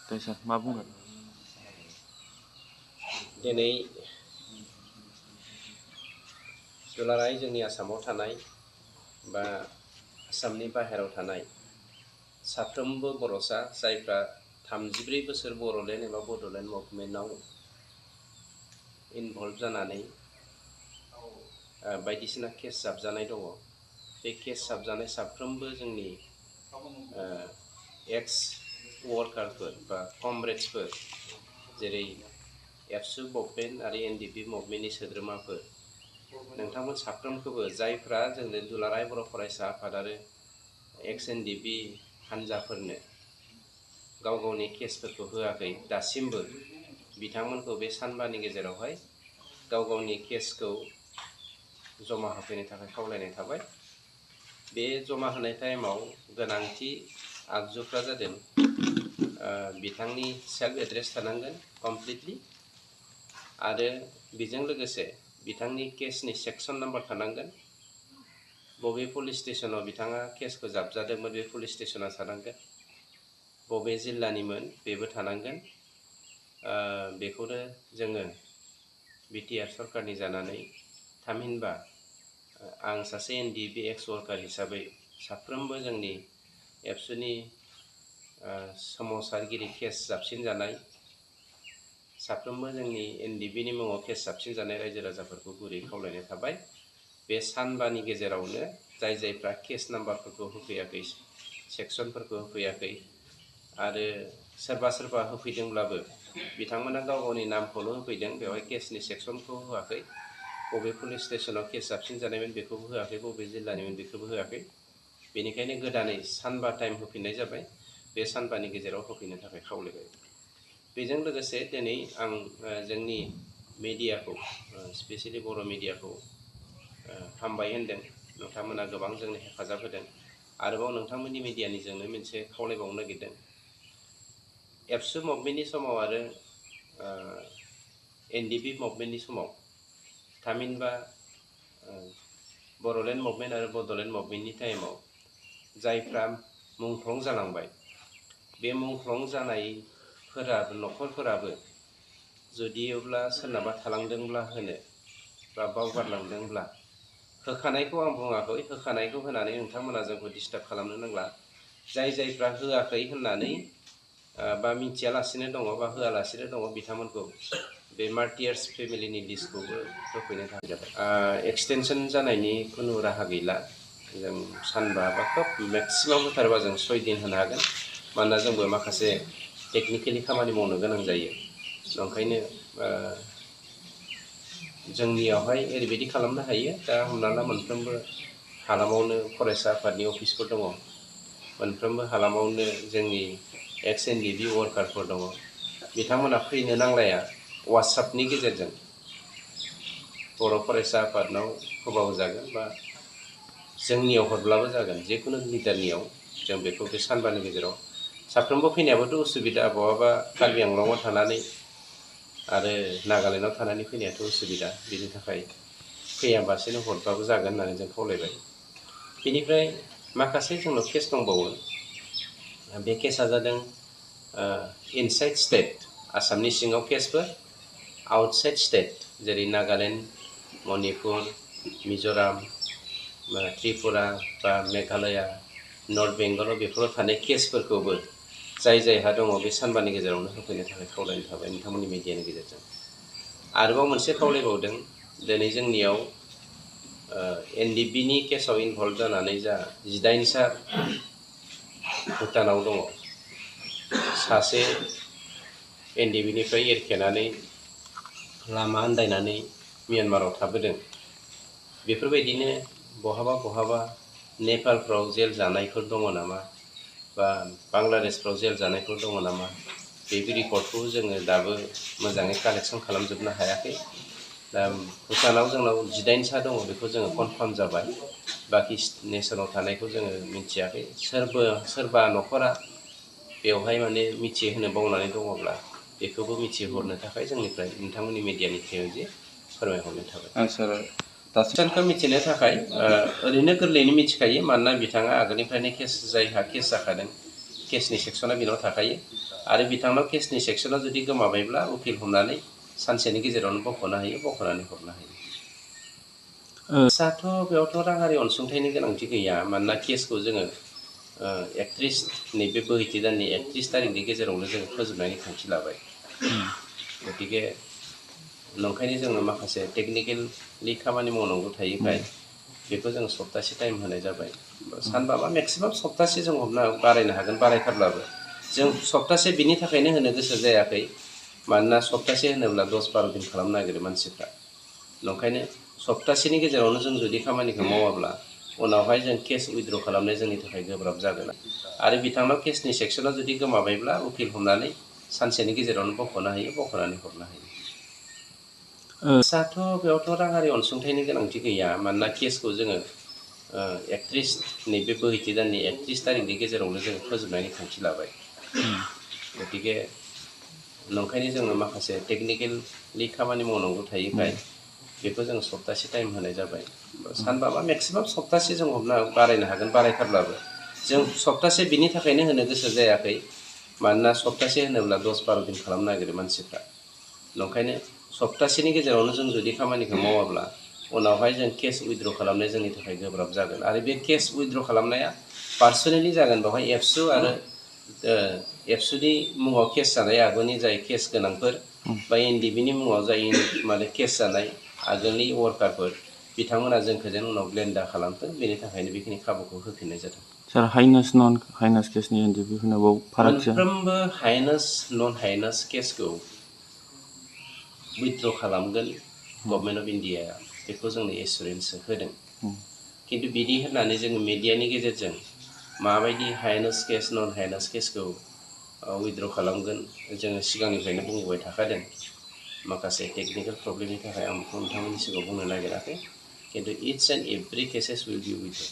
दे सार मा बुंगोन? दिनै दुलाराय जोंनि आसामाव थानाय बा आसामनि बाहेरायाव थानाय साफ्रोमबो बर'सा जायफ्रा 33 बोसोर बर'लेण्ड एबा बड'लेण्ड मुभमेन्टआव इनभल्भ जानानै बायदिसिना केस जाबजानाय दङ। बे केस जाबजानाय साफ्रोमबो जोंनि एक्स वर्कारफोर बा कमरेड्सफोर जेरै एबसु मुभमेन्ट आरो एनडिपि मुभमेन्टनि सोद्रोमाफोर नोंथांमोन साफ्रोमखौबो जायफ्रा जोंनो दुलाराय बर' फरायसा आफाद आरो एक्स एनडिपि हान्जाफोरनो गाव गावनि केसफोरखौ होआखै दासिमबो बिथांमोनखौ बे सानबानि गेजेरावहाय गाव गावनि केसखौ जमा होफैनो थाखाय खावलायनाय थाबाय। बे जमा होनाय टाइमाव गोनांथि आगजुफ्रा जादों बिथांनि सेल्फ एड्रेस थानांगोन कमप्लिटलि आरो बेजों लोगोसे बिथांनि केसनि सेक्सन नाम्बार थानांगोन। बबे पुलिस स्टेसनाव बिथाङा केसखौ जाबजादोंमोन बे पुलिस स्टेसना थानांगोन। बबे जिल्लानिमोन बेबो थानांगोन। बेखौनो जोङो बिटिआर सरकारनि जानानै थामहिनबा आं सासे एनडिपि एक्स वर्कार हिसाबै साफ्रोमबो जोंनि एबसुनि सोमावसारगिरि केस जाबसिन जानाय साफ्रोमबो जोंनि एनडिपिनि मुङाव केस जाबसिन जानाय रायजो राजाफोरखौ गुरै खावलायनाय थाबाय। बे सानबानि गेजेरावनो जायफ्रा केस नाम्बारफोरखौ होफैयाखै सेक्सनफोरखौ होफैयाखै आरो सोरबा होफैदोंब्लाबो बिथांमोना गाव गावनि नामखौल' होफैदों, बेवहाय केसनि सेक्सनखौ होआखै। बबे पुलिस स्टेसनाव केस जाबसिन जानायमोन बेखौबो होआखै, बबे जिल्लानिमोन बेखौबो होआखै। बेनिखायनो गोदानै सानबा टाइम होफिननाय जाबाय। बे सानबानि गेजेराव होफैनो थाखाय खावलायबाय। बेजों लोगोसे दिनै आं जोंनि मिडियाखौ स्पेसियेलि बर' मिडियाखौ हामबाय होनदों। नोंथांमोना गोबां जोंनो हेफाजाब होदों। आरोबाव नोंथांमोननि मिडियानिजोंनो मोनसे खावलायबावनो नागिरदों। एबसु मुभमेन्टनि समाव आरो एनडिपि मुभमेन्टनि समाव थामहिनबा बर'लेण्ड मुभमेन्ट आरो बड'लेण्ड मुभमेन्टनि टाइमाव जायफ्रा मुंख्लं जालांबाय बे मुंख्लं जानायफोराबो न'खरफोराबो जुदियोब्ला सोरनाबा थालांदोंब्ला होनो बा बावगारलांदोंब्ला होखानायखौ आं बुङाखै, होखानायखौ होनानै नोंथांमोना जोंखौ डिस्टार्ब खालामनो नांला। जायफ्रा होआखै होननानै बा मिथियालासिनो दङ बा होआलासिनो दङ बिथांमोनखौ बे मार्टियार्स फेमिलिनि लिस्टखौबो होफैनो थाखाय जाबाय। एक्सटेनसन जानायनि खुनु राहा गैला। जों सानबा बा खोब मेक्सिमाम होथारबा जों 6 दिन होनो हागोन। मानोना जोंबो माखासे टेकनिकेलि खामानि मावनो गोनां जायो। ओंखायनो जोंनियावहाय ओरैबायदि खालामनो हायो। दा हमना ला मोनफ्रोमबो हालामावनो फरायसा आफादनि अफिसफोर दङ। मोनफ्रोमबो हालामावनो जोंनि एक्स एनडिपि वर्कारफोर दङ। बिथांमोना फैनो नांलाया, वाट्सएपनि गेजेरजों बर' फरायसा आफादनाव होबाबो बा जोंनियाव हरब्लाबो जागोन। जिखुनु लिडारनियाव जों बेखौ बे सानबानि गेजेराव साफ्रोमबो फैनायाबोथ' उसुबिदा। बहाबा कार्बि आंलंआव थानानै आरो नागालेण्डआव थानानै फैनायाथ' उसुबिदा। बेनि थाखाय फैयाबासेनो हरबाबो जागोन होननानै जों खावलायबाय। बेनिफ्राय माखासे जोंनाव केस दंबावो। बे केसा जादों इनसाइड स्टेट आसामनि सिङाव केसफोर, आउटसाइड स्टेट जेरै नागालेण्ड, मणिपुर, मिज'राम, त्रिपुरा बा मेघालया, नर्थ बेंगलाव बेफोराव थानाय केसफोरखौबो जायहा दङ बे सानबानि गेजेरावनो होफैनो थाखाय खावलायनाय थाबाय नोंथांमोननि मिडियानि गेजेरजों। आरोबाव मोनसे खावलायबावदों। दिनै जोंनियाव एनडिपिनि केसाव इनभल्भ जानानै जा 18सा भुटानाव दङ। सासे एनडिपिनिफ्राय एरखेनानै लामा आन्दायनानै म्यानमाराव थाबोदों। बेफोरबायदिनो बहाबा नेपालफ्राव जेल जानायफोर दङ नामा बा बांलादेशफ्राव जेल जानायफोर दङ नामा, बे रिपर्टखौ जोङो दाबो मोजाङै कालेक्सन खालामजोबनो हायाखै। दा भुटानाव जोंनाव 18सा दङ, बेखौ जोङो कनफार्म जाबाय। बाखि नेसनाव थानायखौ जोङो मिथियाखै। सोरबा न'खरा बेवहाय माने मिथिहोनो बावनानै दङब्ला बेखौबो मिथिहरनो थाखाय जोंनिफ्राय नोंथांमोननि मिडियानि थ्रुयै फोरमायहरनाय थाबाय। सार दासिमखौ मिथिनो थाखाय ओरैनो गोरलैयैनो मिथिखायो। मानोना बिथाङा आगोलनिफ्रायनो जायहा केस जाखादों केसनि सेक्सना बिनाव थाखायो आरो बिथांनाव केसनि सेक्सना जुदि गोमाबायब्ला उकिल हमनानै सानसेनि गेजेरावनो बख'नो हायो बख'नानै हरनो हायो। केसाथ' बेयावथ' राङारि अनसुंथाइनि गोनांथि गैया मानोना केसखौ जोङो 31 नैबे बोहैथि दाननि 31 थारिखनि गेजेरावनो जोङो फोजोबनायनि थांखि लाबाय। गतिके नंखायनो जोङो माखासे टेकनिकेलि खामानि मावनांगौ थायोखाय बेखौ जों सप्तासे टाइम होनाय जाबाय। सानबाबा मेक्सिमाम सप्तासे जों हमना बारायनो हागोन बारायथारब्लाबो जों सप्तासे बिनि थाखायनो होनो गोसो जायाखै मानोना सप्तासे होनोब्ला 10-12 दिन खालामनो नागिरो मानसिफ्रा। नंखायनो सप्तासेनि गेजेरावनो जों जुदि खामानिखौ मावाब्ला उनावहाय जों केस उइथड्र खालामनाया जोंनि थाखाय गोब्राब जागोन आरो बिथांनाव केसनि सेक्सना जुदि गोमाबायब्ला उकिल हमनानै सानसेनि गेजेरावनो बख'नो हायो बख'नानै हरनो हायो। केसाथ' बेयावथ' राङारि अनसुंथाइनि गोनांथि गैया मानोना केसखौ जोङो 31 नैबे बोहैथि दाननि 31 थारिखनि गेजेरावनो जोङो फोजोबनायनि थांखि लाबाय। गतिके नंखायनो जोङो माखासे टेकनिकेलि खामानि मावनांगौ थायोखाय बेखौ जों सप्तासे टाइम होनाय जाबाय। सानबाबा मेक्सिमाम सप्तासे जों हमना बारायनो हागोन बारायथारब्लाबो जों सप्तासे बिनि थाखायनो होनो गोसो जायाखै मानोना सप्तासे होनोब्ला 10-12 दिन खालामनो नागिरो मानसिफ्रा। नंखायनो सप्तासेनि गेजेरावनो जों जुदि खामानिखौ मावाब्ला उनावहाय जों केस उइथड्र खालामनाया जोंनि थाखाय गोब्राब जागोन आरो बे केस उइथड्र खालामनाया पार्सनेलि जागोन बेवहाय एबसु आरो एबसुनि मुङाव केस जानाय आगुनि जाय केस गोनांफोर बा एनडिबिनि मुङाव जाय माने केस जानाय आगोलनि वार्कारफोर बिथांमोना जोंखौ जेन उनाव ब्लेम दा खालामथों बेनि थाखायनो बेखिनि खाबुखौ होफिननाय जादों। सार हाइनेस नन हाइनेस केसनि एनडिबि होनांगौ फारागथिया मोनफ्रोमबो हाइनेस नन हाइनेस केसखौ उइथड्र खालामगोन गभर्नमेन्ट अफ इन्डिया बेखौ जोंनो एसुरेन्स होदों। खिन्थु बिदि होननानै जोङो मिडियानि गेजेरजों माबायदि हाइनेस केस नन हाइनेस केसखौ उइथड्र खालामगोन जोङो सिगांनिफ्रायनो बुंबोबाय थाखादों। माखासे टेकनिकेल प्रब्लेमनि थाखाय आं बेखौ नोंथांमोननि सिगाङाव बुंनो नागिराखै खिन्थु it's and every cases will be withdraw.